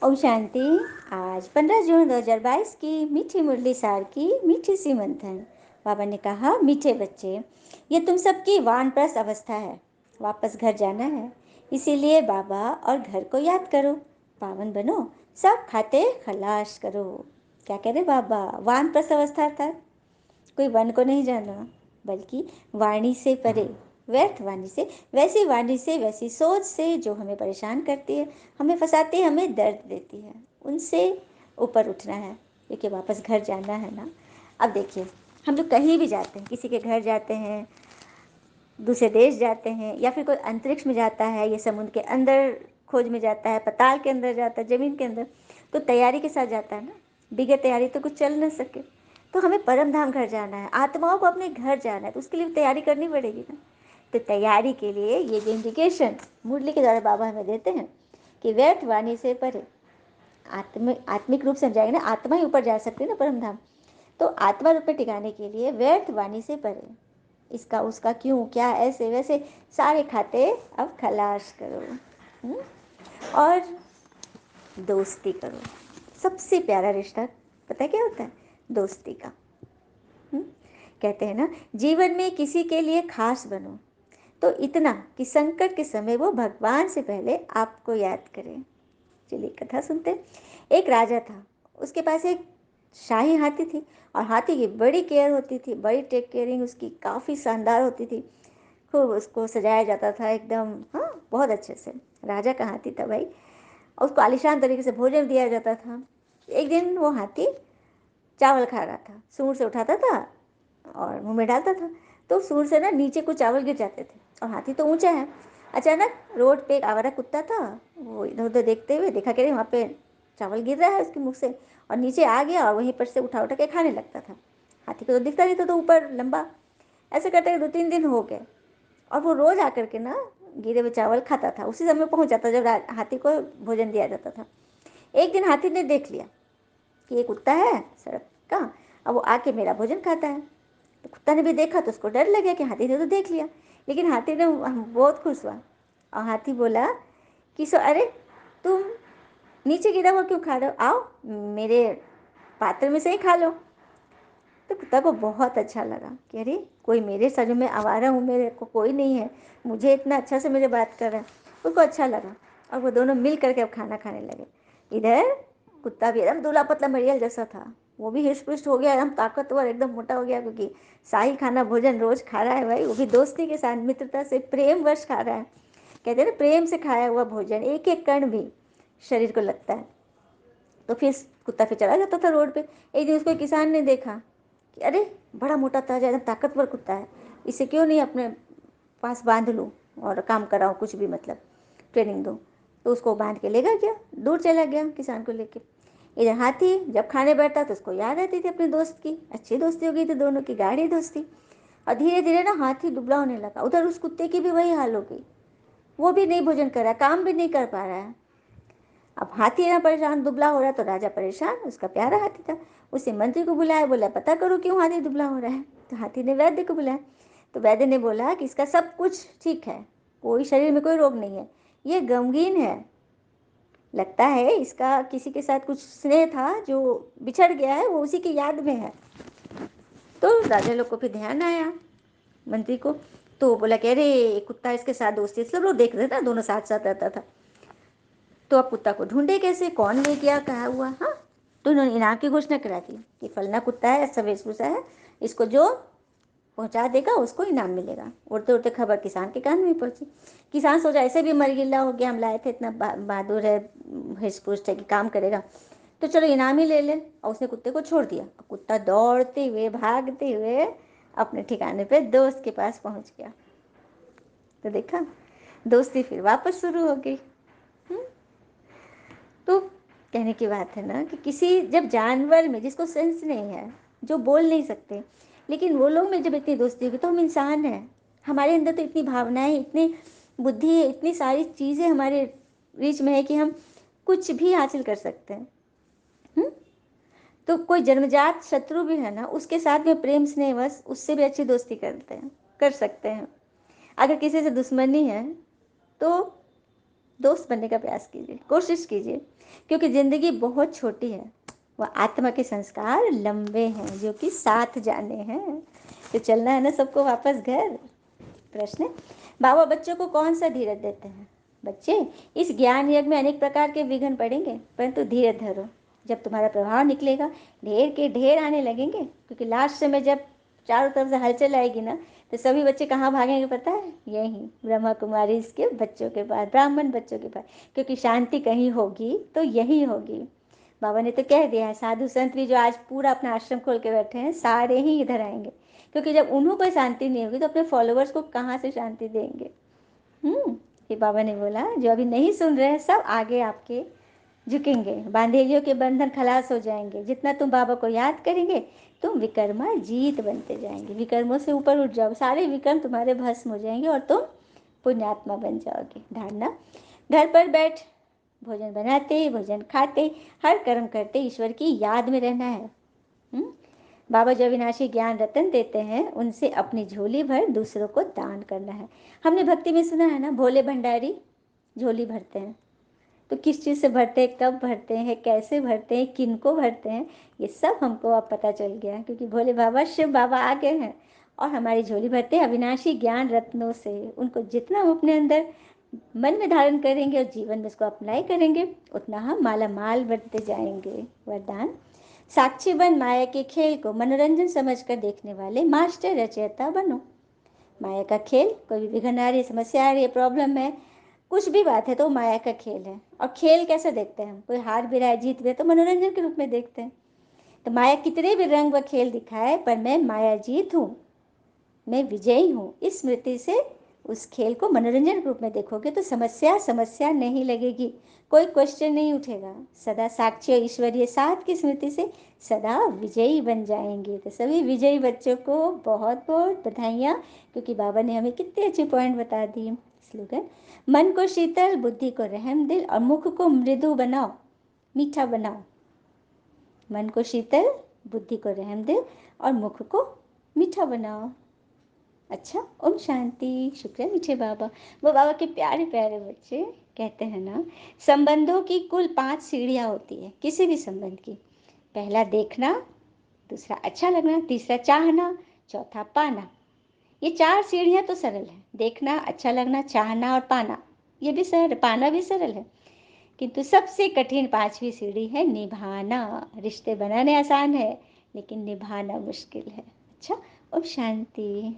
ओम शांति। आज 15 जून 2022 की मीठी मुरली सार की मीठी सी मंथन। बाबा ने कहा, मीठे बच्चे, ये तुम सबकी वानप्रस्थ अवस्था है, वापस घर जाना है। इसीलिए बाबा और घर को याद करो, पावन बनो, सब खाते खलास करो। क्या कह रहे बाबा? वानप्रस्थ अवस्था था, कोई वन को नहीं जाना, बल्कि वाणी से परे, व्यर्थ वाणी से, वैसी वाणी से, वैसी सोच से जो हमें परेशान करती है, हमें फंसाती है, हमें दर्द देती है, उनसे ऊपर उठना है, क्योंकि वापस घर जाना है ना। अब देखिए, हम लोग कहीं भी जाते हैं, किसी के घर जाते हैं, दूसरे देश जाते हैं, या फिर कोई अंतरिक्ष में जाता है, या समुद्र के अंदर खोज में जाता है, पताल के अंदर जाता है, जमीन के अंदर, तो तैयारी के साथ जाता है ना। बगैर तैयारी तो कुछ चल ना सके। तो हमें परम धाम घर जाना है, आत्माओं को अपने घर जाना है, तो उसके लिए तैयारी करनी पड़ेगी ना। तो तैयारी के लिए ये जो इंडिकेशन मुरली के द्वारा बाबा हमें देते हैं कि व्यर्थ वाणी से परे, आत्मिक रूप से हम जाएंगे ना, आत्मा ही ऊपर जा सकती है ना परम धाम। तो आत्मा रूप में टिकाने के लिए व्यर्थ वाणी से परे, इसका उसका क्यों क्या ऐसे वैसे सारे खाते अब खलास करो। और दोस्ती करो। सबसे प्यारा रिश्ता पता है क्या होता है? दोस्ती का। कहते हैं ना, जीवन में किसी के लिए खास बनो, तो इतना कि संकट के समय वो भगवान से पहले आपको याद करें। चलिए कथा सुनते हैं। एक राजा था, उसके पास एक शाही हाथी थी, और हाथी की बड़ी केयर होती थी, बड़ी टेक केयरिंग उसकी काफ़ी शानदार होती थी। खूब उसको सजाया जाता था एकदम, हाँ, बहुत अच्छे से। राजा का हाथी था भाई, और उसको आलिशान तरीके से भोजन दिया जाता था। एक दिन वो हाथी चावल खा रहा था, सूंड से उठाता था और मुंह में डालता था, तो सूंड से ना नीचे कुछ चावल गिर जाते थे, और हाथी तो ऊंचा है। अचानक रोड पे एक आवारा कुत्ता था, वो इधर उधर देखते हुए देखा कि वहाँ पे चावल गिर रहा है उसके मुख से, और नीचे आ गया और वहीं पर से उठा उठा के खाने लगता था। हाथी को तो दिखता नहीं था, तो ऊपर लंबा। ऐसे करते 2-3 दिन हो गए, और वो रोज आकर के ना गिरे हुए चावल खाता था, उसी समय पहुंच जाता जब हाथी को भोजन दिया जाता था। एक दिन हाथी ने देख लिया कि ये कुत्ता है सड़क का, अब वो आके मेरा भोजन खाता है। तो कुत्ता ने भी देखा, तो उसको डर लगा कि हाथी ने तो देख लिया। लेकिन हाथी ने बहुत खुश हुआ, और हाथी बोला कि अरे तुम नीचे गिरा हुआ क्यों खा रहे हो, आओ मेरे पात्र में से ही खा लो। तो कुत्ता को बहुत अच्छा लगा कि अरे कोई मेरे सर में आवारा हूँ, मेरे को कोई नहीं है, मुझे इतना अच्छा से मेरे बात कर रहा है। उसको अच्छा लगा, और वो दोनों मिल करके अब खाना खाने लगे। इधर कुत्ता भी एकदम दूल्हा पतला मरियल जैसा था, वो भी हिस्ट पुष्ट हो गया, एकदम ताकतवर, एकदम मोटा हो गया, क्योंकि शाही खाना भोजन रोज खा रहा है भाई, वो भी दोस्ती के साथ, मित्रता से, प्रेम वश खा रहा है। कहते हैं ना, प्रेम से खाया हुआ भोजन एक एक कण भी शरीर को लगता है। तो फिर कुत्ता फिर चला जाता था रोड पे। एक दिन उसको एक किसान ने देखा कि अरे बड़ा मोटा ताजा एकदम ताकतवर कुत्ता है, इसे क्यों नहीं अपने पास बांध लूँ और काम कराऊँ, कुछ भी मतलब ट्रेनिंग दूँ। तो उसको बांध के लेकर गया, दूर चला गया किसान को लेके। इधर हाथी जब खाने बैठता तो उसको याद आती थी अपने दोस्त की, अच्छी दोस्ती हो गई थी दोनों की, गाढ़ी दोस्ती। और धीरे धीरे ना हाथी दुबला होने लगा। उधर उस कुत्ते की भी वही हाल हो गई, वो भी नहीं भोजन कर रहा, काम भी नहीं कर पा रहा है। अब हाथी ना परेशान, दुबला हो रहा है, तो राजा परेशान, उसका प्यारा हाथी था। उसे मंत्री को बुलाया, बोला पता करो क्यों हाथी दुबला हो रहा है। तो हाथी ने वैद्य को बुलाया, तो वैद्य ने बोला कि इसका सब कुछ ठीक है, कोई शरीर में कोई रोग नहीं है, ये गमगीन है, लगता है इसका किसी के साथ कुछ स्नेह था जो बिछड़ गया है, वो उसी की याद में है। तो राजा लोग को फिर ध्यान आया मंत्री को, तो वो बोला कि अरे कुत्ता इसके साथ दोस्ती, सब लोग देख रहे थे ना, दोनों साथ साथ रहता था। तो अब कुत्ता को ढूंढे कैसे, कौन ले गया, कहा हुआ, हाँ। तो उन्होंने इनाम की घोषणा करा दी कि फलना कुत्ता है, ऐसा वेशभूषा है, इसको जो पहुंचा देगा उसको इनाम मिलेगा। उड़ते उड़ते खबर किसान के कान में पहुंची। किसान सोचा ऐसे भी मरगिल्ला हो गया, हम लाए थे, इतना बहादुर है, हृष्ट है कि काम करेगा, तो चलो इनाम ही ले ले। और उसने कुत्ते को छोड़ दिया, कुत्ता दौड़ते हुए भागते हुए अपने ठिकाने पे दोस्त के पास पहुंच गया। तो देखा, दोस्ती फिर वापस शुरू हो गई। तो कहने की बात है ना कि किसी जब जानवर में जिसको सेंस नहीं है, जो बोल नहीं सकते, लेकिन वो लोग में जब इतनी दोस्ती होगी, तो हम इंसान हैं, हमारे अंदर तो इतनी भावनाएं, इतनी बुद्धि है, इतनी सारी चीज़ें हमारे बीच में है कि हम कुछ भी हासिल कर सकते हैं। तो कोई जन्मजात शत्रु भी है ना, उसके साथ में प्रेम स्नेहवश उससे भी अच्छी दोस्ती करते हैं, कर सकते हैं। अगर किसी से दुश्मनी है तो दोस्त बनने का प्रयास कीजिए, कोशिश कीजिए, क्योंकि ज़िंदगी बहुत छोटी है। वह आत्मा के संस्कार लंबे हैं जो कि साथ जाने हैं। तो चलना है ना सबको वापस घर। प्रश्न, बाबा बच्चों को कौन सा धीरज देते हैं? बच्चे, इस ज्ञान यज्ञ में अनेक प्रकार के विघ्न पड़ेंगे, परंतु धीरज धरो। जब तुम्हारा प्रभाव निकलेगा, ढेर के ढेर आने लगेंगे, क्योंकि लास्ट में जब चारों तरफ से हलचल आएगी ना, तो सभी बच्चे कहाँ भागेंगे पता है? यही ब्रह्मा कुमारी इसके बच्चों के पास, ब्राह्मण बच्चों के पास, क्योंकि शांति कहीं होगी तो यही होगी। बाबा ने तो कह दिया है, साधु संत भी जो आज पूरा अपना आश्रम खोल के बैठे हैं, सारे ही इधर आएंगे, क्योंकि जब उन्हों को शांति नहीं होगी तो अपने फॉलोअर्स को कहाँ से शांति देंगे। ये बाबा ने बोला, जो अभी नहीं सुन रहे हैं सब आगे आपके झुकेंगे, बांधेलियों के बंधन खलास हो जाएंगे। जितना तुम बाबा को याद करेंगे, तुम विकर्मा जीत बनते जाएंगे, विकर्मों से ऊपर उठ जाओ, सारे विकर्म तुम्हारे भस्म हो जाएंगे और तुम पुण्यात्मा बन जाओगे। धारणा, घर पर बैठ भोजन बनाते, भोजन खाते, हर कर्म करते ईश्वर की याद में रहना है। बाबा जो अविनाशी ज्ञान रतन देते हैं, उनसे अपनी झोली भर दूसरों को दान करना है। हमने भक्ति में सुना है ना, भोले भंडारी झोली भरते हैं। तो किस चीज़ से भरते हैं, कब भरते हैं, कैसे भरते हैं, किन को भरते हैं, ये सब हमको अब पता चल गया, क्योंकि भोले बाबा शिव बाबा आ गए हैं और हमारी झोली भरते हैं अविनाशी ज्ञान रत्नों से। उनको जितना हम अपने अंदर मन में धारण करेंगे और जीवन में इसको अप्लाई करेंगे, उतना हम माला माल बनते जाएंगे। वरदान, साक्षी बन माया के खेल को मनोरंजन समझकर देखने वाले मास्टर रचयिता बनो। माया का खेल, कोई भी विघ्न आ रही है, समस्या आ रही है, प्रॉब्लम है, कुछ भी बात है, तो माया का खेल है। और खेल कैसे देखते हैं हम? कोई हार भी रहा है, जीत भी है, तो मनोरंजन के रूप में देखते हैं। तो माया कितने भी रंग व खेल दिखाए, पर मैं माया जीत हूँ, मैं विजयी हूँ, इस स्मृति से उस खेल को मनोरंजन के रूप में देखोगे तो समस्या समस्या नहीं लगेगी, कोई क्वेश्चन नहीं उठेगा। सदा साक्षी और ईश्वरीय साथ की स्मृति से सदा विजयी बन जाएंगे। तो सभी विजयी बच्चों को बहुत बहुत बधाइयाँ, क्योंकि बाबा ने हमें कितने अच्छे पॉइंट बता दिए। स्लोगन, मन को शीतल, बुद्धि को रहम दिल और मुख को मृदु बनाओ, मीठा बनाओ। मन को शीतल, बुद्धि को रहम दिल और मुख को मीठा बनाओ। अच्छा, ओम शांति। शुक्रिया मीठे बाबा। वो बाबा के प्यारे प्यारे बच्चे कहते हैं ना, संबंधों की कुल 5 सीढ़ियाँ होती है किसी भी संबंध की। पहला देखना, दूसरा अच्छा लगना, तीसरा चाहना, चौथा पाना। ये 4 सीढ़ियाँ तो सरल है, देखना, अच्छा लगना, चाहना और पाना। ये भी सरल, पाना भी सरल है, किंतु सबसे कठिन 5वीं सीढ़ी है निभाना। रिश्ते बनाने आसान है, लेकिन निभाना मुश्किल है। अच्छा, ओम शांति।